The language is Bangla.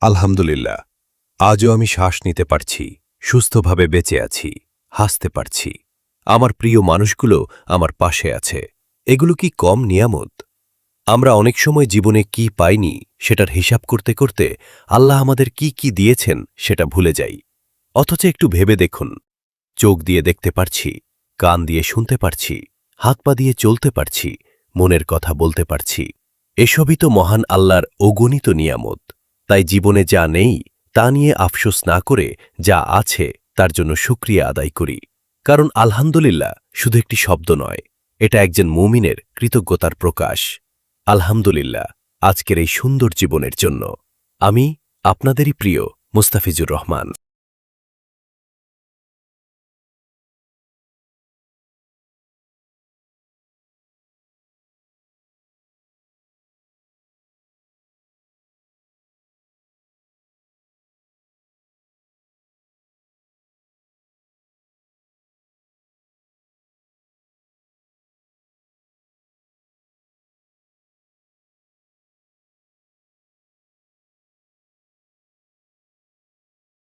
আলহামদুলিল্লাহ, আজও আমি শ্বাস নিতে পারছি, সুস্থভাবে বেঁচে আছি, হাসতে পারছি। আমার প্রিয় মানুষগুলো আমার পাশে আছে। এগুলো কি কম নিয়ামত? আমরা অনেক সময় জীবনে কি পাইনি সেটার হিসাব করতে করতে আল্লাহ আমাদের কি কি দিয়েছেন সেটা ভুলে যাই। অথচ একটু ভেবে দেখুন, চোখ দিয়ে দেখতে পারছি, কান দিয়ে শুনতে পারছি, হাত পা দিয়ে চলতে পারছি, মনের কথা বলতে পারছি। এসবই তো মহান আল্লাহর অগণিত নিয়ামত। তাই জীবনে যা নেই তা নিয়ে আফসোস না করে যা আছে তার জন্য শুকরিয়া আদায় করি। কারণ আলহামদুলিল্লাহ শুধু একটি শব্দ নয়, এটা একজন মুমিনের কৃতজ্ঞতার প্রকাশ। আলহামদুলিল্লাহ আজকের এই সুন্দর জীবনের জন্য। আমি আপনাদেরই প্রিয় মুস্তাফিজুর রহমান।